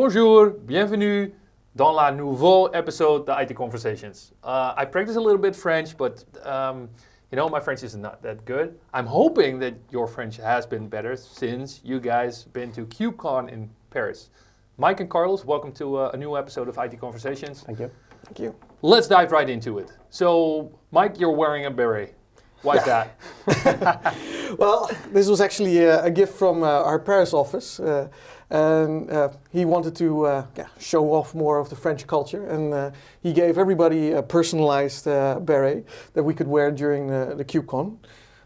Bonjour, bienvenue dans la nouveau épisode de ITQonversations. I practice a little bit French, but my French is not that good. I'm hoping that your French has been better since you guys been to KubeCon in Paris. Mike and Carlos, welcome to a new episode of ITQonversations. Thank you. Thank you. Let's dive right into it. So, Mike, you're wearing a beret. Why is that? Well, this was actually a gift from our Paris office. And he wanted to show off more of the French culture, and he gave everybody a personalized beret that we could wear during the KubeCon.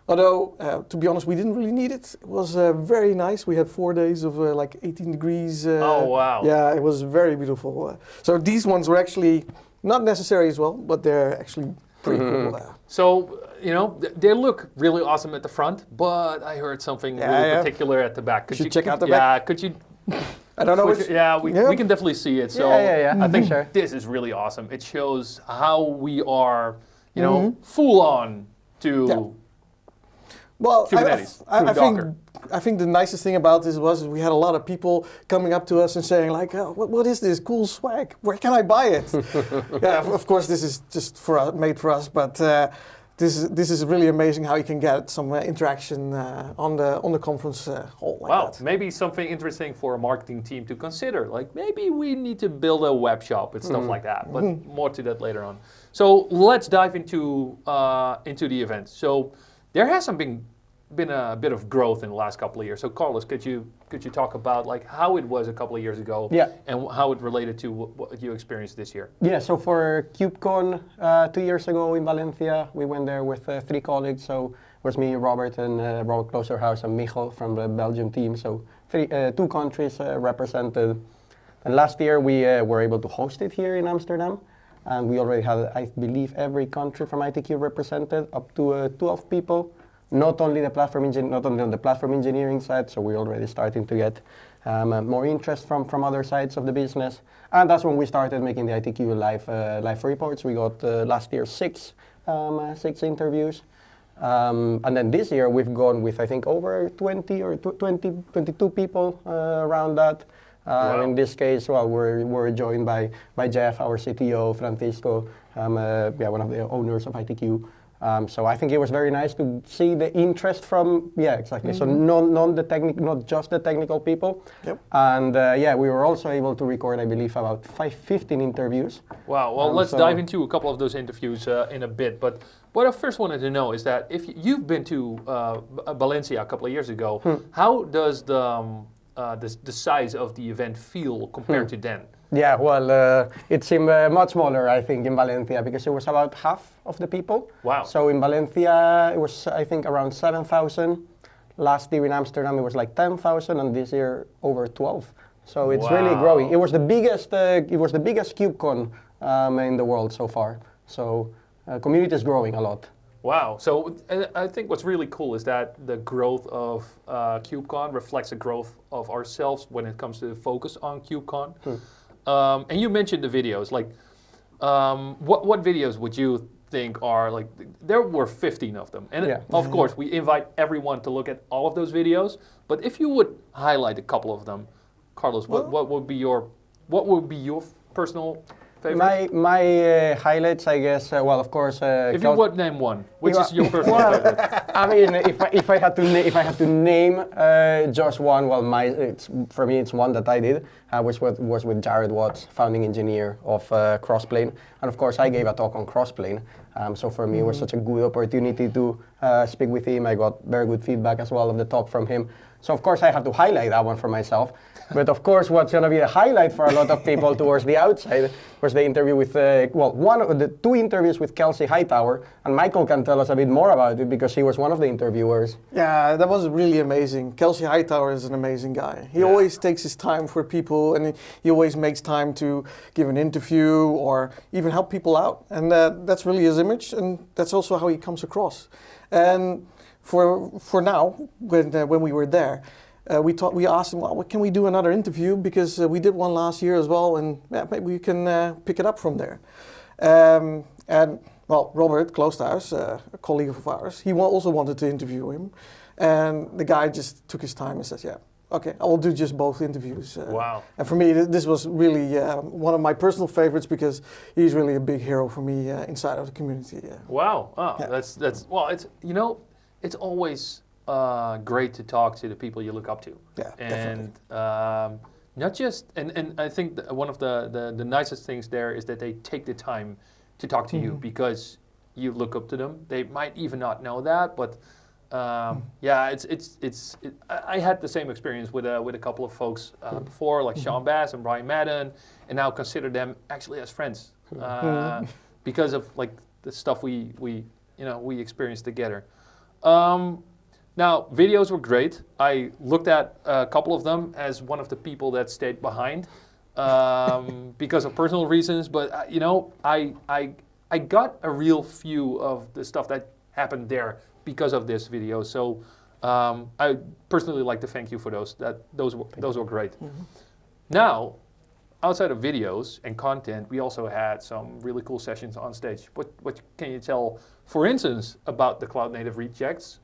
Although, to be honest, we didn't really need it. It was very nice. We had 4 days of like 18 degrees. Oh, wow. Yeah, it was very beautiful. So these ones were actually not necessary as well, but they're actually pretty cool. So, they look really awesome at the front, but I heard something really particular at the back. Could you check out the back? Yeah, could you... I don't know which... We can definitely see it. So I think this is really awesome. It shows how we are, full on to... Yeah. Well, I think the nicest thing about this was we had a lot of people coming up to us and saying like, oh, what is this cool swag? Where can I buy it? Yeah, of course this is just made for us, but this is really amazing how you can get some interaction on the conference hall like that. Maybe something interesting for a marketing team to consider. Like maybe we need to build a web shop and stuff like that. But more to that later on. So let's dive into the event. So there hasn't been a bit of growth in the last couple of years. So Carlos, could you talk about like how it was a couple of years ago and how it related to what you experienced this year? Yeah, so for KubeCon 2 years ago in Valencia, we went there with 3 colleagues. So it was me, Robert, and Robert Kloosterhuis and Michel from the Belgium team. So 2 countries represented. And last year we were able to host it here in Amsterdam. And we already had, I believe, every country from ITQ represented, up to 12 people. Not only on the platform engineering side, so we're already starting to get more interest from other sides of the business. And that's when we started making the ITQ live reports. We got last year 6 interviews. And then this year we've gone with, I think, over 20 or 22 people around that. Wow. In this case, we're joined by Jeff, our CTO, Francisco, one of the owners of ITQ. So I think it was very nice to see the interest from, So not just the technical people. Yep. And we were also able to record, I believe, about 15 interviews. Wow, well, let's dive into a couple of those interviews in a bit. But what I first wanted to know is that if you've been to Valencia a couple of years ago, how does the size of the event feel compared to then? Yeah, well, it seemed much smaller, I think, in Valencia, because it was about half of the people. Wow. So in Valencia, it was, I think, around 7,000. Last year in Amsterdam, it was like 10,000, and this year, over 12. So it's really growing. It was the biggest KubeCon in the world so far. So community is growing a lot. Wow. So I think what's really cool is that the growth of KubeCon reflects the growth of ourselves when it comes to the focus on KubeCon. And you mentioned the videos. Like, what videos would you think are like? There were 15 of them, and of course we invite everyone to look at all of those videos. But if you would highlight a couple of them, Carlos, what would be your personal favorite? My highlights, I guess. Of course. If you would name one, which is your personal favorite? I mean, if I had to name just one, for me it's one that I did, which was with Jared Watts, founding engineer of Crossplane, and of course I gave a talk on Crossplane. So for me it was such a good opportunity to speak with him. I got very good feedback as well of the talk from him. So of course I have to highlight that one for myself. But of course what's going to be a highlight for a lot of people towards the outside was the interview with, one of the 2 interviews with Kelsey Hightower. And Michael can tell us a bit more about it because he was one of the interviewers. Yeah, that was really amazing. Kelsey Hightower is an amazing guy. He always takes his time for people, and he always makes time to give an interview or even help people out. And that's really his image, and that's also how he comes across. And for now, when we were there, we asked him, well, can we do another interview? Because we did one last year as well, and maybe we can pick it up from there. And Robert Kloosterhuis, a colleague of ours, he also wanted to interview him. And the guy just took his time and says, okay, I will do just both interviews. Wow. And for me, this was really one of my personal favorites because he's really a big hero for me inside of the community. Wow. Oh, Yeah. that's well. It's it's always great to talk to the people you look up to. Yeah, And definitely. not just and I think one of the nicest things there is that they take the time to talk to you because you look up to them. They might even not know that, but yeah, I had the same experience with a couple of folks before, like Sean Bass and Brian Madden, and now consider them actually as friends because of like the stuff we experienced together. Now, videos were great. I looked at a couple of them as one of the people that stayed behind because of personal reasons. But I got a real view of the stuff that happened there because of this video. So I personally like to thank you for those. Those were great. Now, outside of videos and content, we also had some really cool sessions on stage. What can you tell, for instance, about the Cloud Native Rejects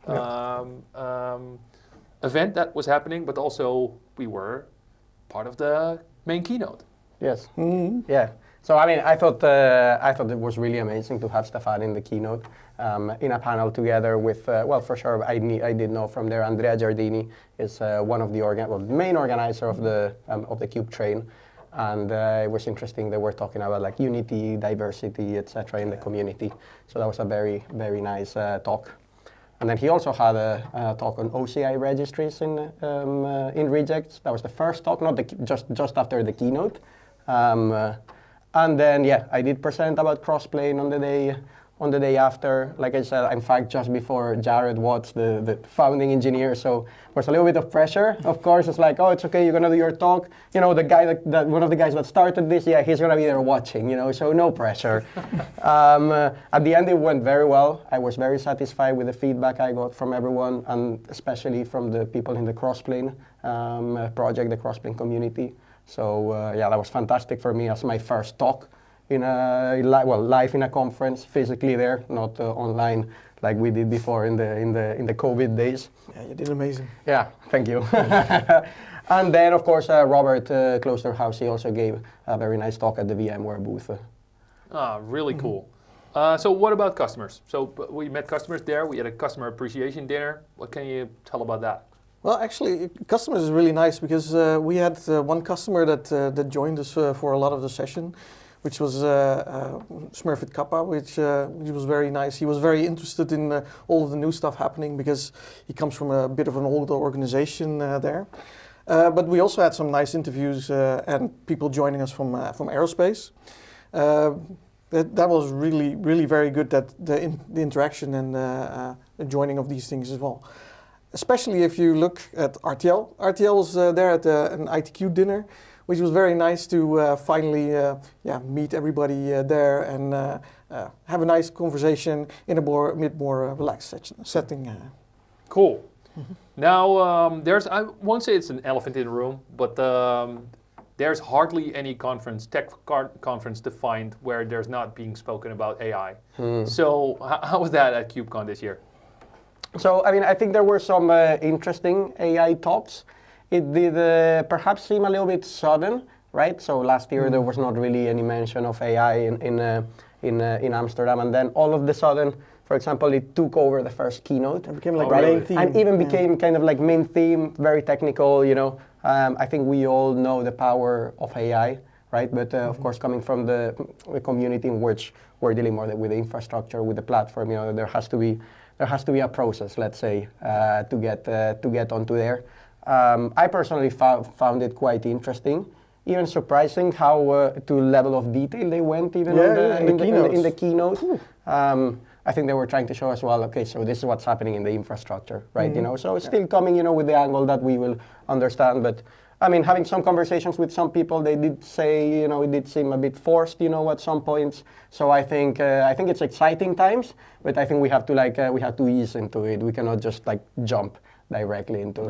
event that was happening, but also we were part of the main keynote. Yes. Yeah. So I mean, I thought it was really amazing to have Stefan in the keynote in a panel together with well, for sure, I did know from there. Andrea Giardini is one of the main organizer of the Cube train. And it was interesting. They were talking about like unity, diversity, etc. in the community. So that was a very, very nice talk. And then he also had a talk on OCI registries in rejects. That was the first talk, not just after the keynote. And then yeah, I did present about crossplane on the day after. Like I said, in fact, just before Jared Watts, the founding engineer, so there was a little bit of pressure. Of course, it's like, oh, it's okay, you're gonna do your talk. You know, the guy that one of the guys that started this, yeah, he's gonna be there watching. You know, so no pressure. At the end, it went very well. I was very satisfied with the feedback I got from everyone, and especially from the people in the crossplane project, the crossplane community. So yeah, that was fantastic for me as my first talk in live in a conference, physically there, not online like we did before in the COVID days. Yeah, you did amazing. Yeah, thank you. And then of course Robert Klosterhaus, he also gave a very nice talk at the VMware booth. Really cool. So what about customers? So we met customers there. We had a customer appreciation dinner. What can you tell about that? Well, actually, customers is really nice because we had one customer that joined us for a lot of the session, which was Smurfit Kappa, which was very nice. He was very interested in all of the new stuff happening because he comes from a bit of an older organization there. But we also had some nice interviews and people joining us from aerospace. That was really, really very good, that the interaction and the joining of these things as well. Especially if you look at RTL. RTL was there at an ITQ dinner, which was very nice to finally meet everybody there and have a nice conversation in a more relaxed setting. Cool. Now, I won't say it's an elephant in the room, but there's hardly any tech conference to find where there's not being spoken about AI. So how was that at KubeCon this year? So, I mean, I think there were some interesting AI talks. It did perhaps seem a little bit sudden, right? So last year there was not really any mention of AI in Amsterdam, and then all of the sudden, for example, it took over the first keynote. It became like really? main theme. And even became kind of like main theme, very technical, you know. I think we all know the power of AI, right? But of course, coming from the community in which we're dealing more with the infrastructure, with the platform, you know, there has to be a process, let's say, to get onto there. I personally found it quite interesting, even surprising how to level of detail they went even in the keynote. I think they were trying to show as well, okay, so this is what's happening in the infrastructure, right? You know, so it's still coming, you know, with the angle that we will understand. But I mean, having some conversations with some people, they did say, you know, it did seem a bit forced, you know, at some points. So I think it's exciting times, but I think we have to ease into it. We cannot just like jump directly into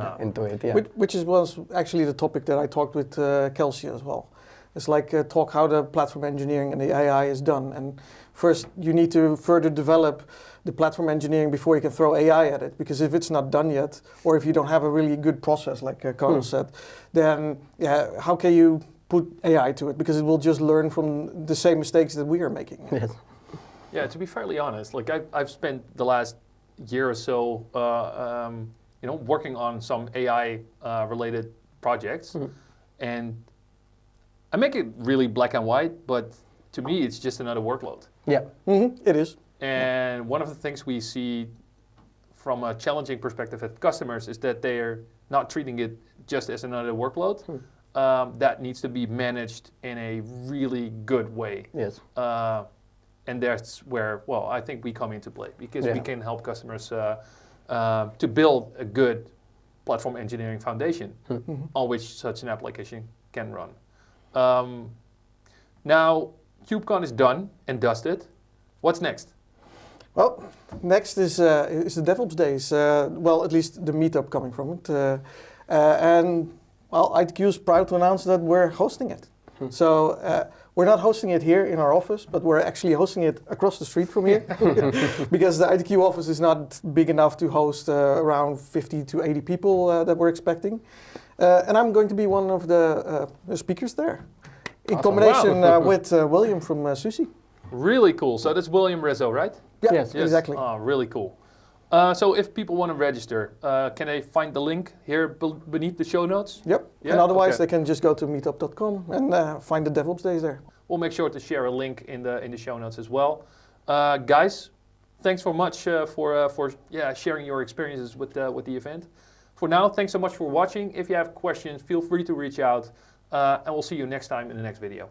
it. Yeah. Which was actually the topic that I talked with Kelsey as well. It's like talk how the platform engineering and the AI is done. And first, you need to further develop the platform engineering before you can throw AI at it. Because if it's not done yet, or if you don't have a really good process, like Carlos said, then how can you put AI to it? Because it will just learn from the same mistakes that we are making. Yes. Yeah, to be fairly honest, like I've spent the last year or so, working on some AI related projects, and I make it really black and white, but to me, it's just another workload. Yeah. It is. And one of the things we see from a challenging perspective at customers is that they're not treating it just as another workload. That needs to be managed in a really good way. Yes. And that's where, well, I think we come into play, because we can help customers to build a good platform engineering foundation on which such an application can run. Now, KubeCon is done and dusted. What's next? Well, next is the Devopsdays. Well, at least the meetup coming from it. And well, ITQ is proud to announce that we're hosting it. So we're not hosting it here in our office, but we're actually hosting it across the street from here. Because the ITQ office is not big enough to host around 50 to 80 people that we're expecting. And I'm going to be one of the speakers there, in combination with William from Susi. Really cool. So that's William Rizzo, right? Yeah, Yes. exactly. Oh, really cool. So if people want to register, can they find the link here beneath the show notes? Yep. Yeah? And otherwise, Okay. they can just go to meetup.com and find the Devopsdays there. We'll make sure to share a link in the show notes as well. Guys, thanks so much for sharing your experiences with the event. For now, thanks so much for watching. If you have questions, feel free to reach out, and we'll see you next time in the next video.